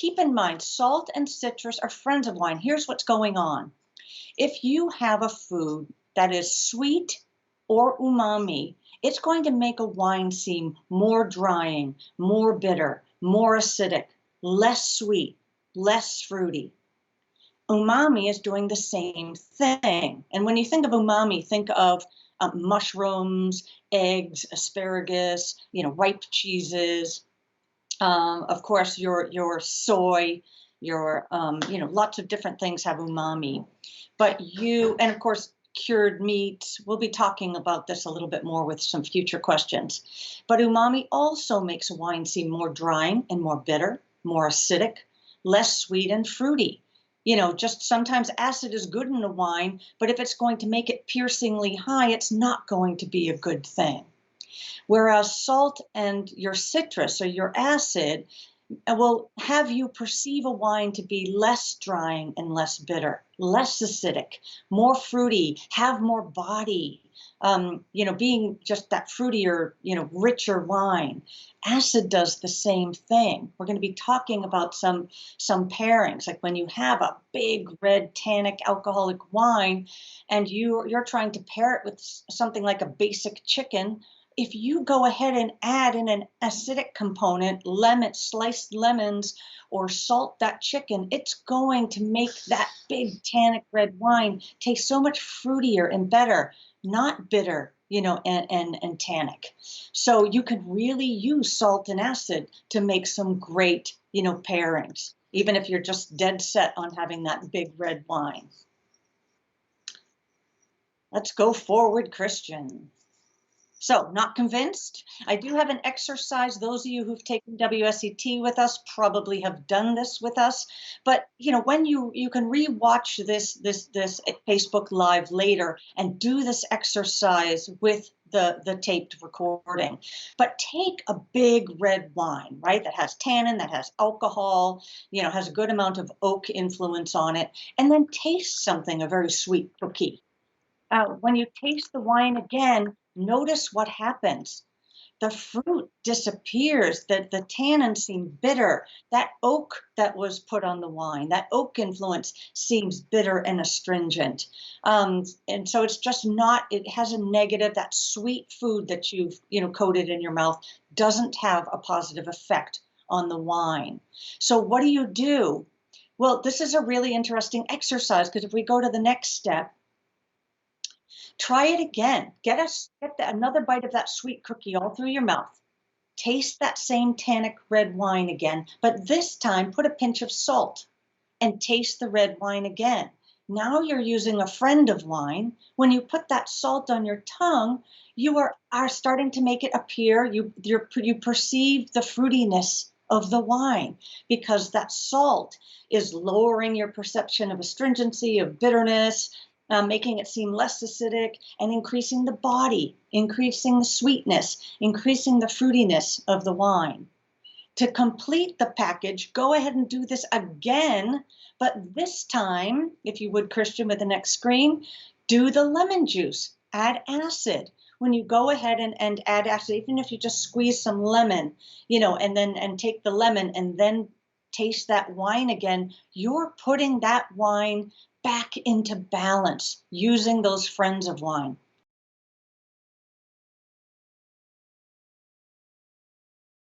keep in mind, salt and citrus are friends of wine. Here's what's going on. If you have a food that is sweet or umami, it's going to make a wine seem more drying, more bitter, more acidic, less sweet, less fruity. Umami is doing the same thing. And when you think of umami, think of mushrooms, eggs, asparagus, ripe cheeses, of course, your soy, lots of different things have umami. And of course, cured meats. We'll be talking about this a little bit more with some future questions. But umami also makes a wine seem more drying and more bitter, more acidic, less sweet and fruity. Just sometimes acid is good in a wine, but if it's going to make it piercingly high, it's not going to be a good thing. Whereas salt and your citrus or your acid will have you perceive a wine to be less drying and less bitter, less acidic, more fruity, have more body, being just that fruitier, richer wine. Acid does the same thing. We're going to be talking about some pairings, like when you have a big red tannic alcoholic wine and you're trying to pair it with something like a basic chicken. If you go ahead and add in an acidic component, sliced lemons, or salt that chicken, it's going to make that big tannic red wine taste so much fruitier and better, not bitter, and tannic. So you can really use salt and acid to make some great, pairings, even if you're just dead set on having that big red wine. Let's go forward, Christian. So, not convinced? I do have an exercise. Those of you who've taken WSET with us probably have done this with us. But when you can rewatch this Facebook Live later and do this exercise with the taped recording. But take a big red wine, right? That has tannin, that has alcohol, has a good amount of oak influence on it, and then taste something, a very sweet cookie. When you taste the wine again, notice what happens. The fruit disappears, the tannins seem bitter. That oak that was put on the wine, that oak influence seems bitter and astringent. And so it's just not, it has a negative, that sweet food that you've, coated in your mouth doesn't have a positive effect on the wine. So what do? Well, this is a really interesting exercise because if we go to the next step, try it again. Get another bite of that sweet cookie all through your mouth. Taste that same tannic red wine again, but this time put a pinch of salt and taste the red wine again. Now you're using a friend of wine. When you put that salt on your tongue, you are starting to make it appear, you perceive the fruitiness of the wine because that salt is lowering your perception of astringency, of bitterness, making it seem less acidic and increasing the body, increasing the sweetness, increasing the fruitiness of the wine. To complete the package, go ahead and do this again, but this time, if you would, Christian, with the next screen, do the lemon juice, add acid. When you go ahead and add acid, even if you just squeeze some lemon, and take the lemon and then taste that wine again, you're putting that wine back into balance using those friends of wine.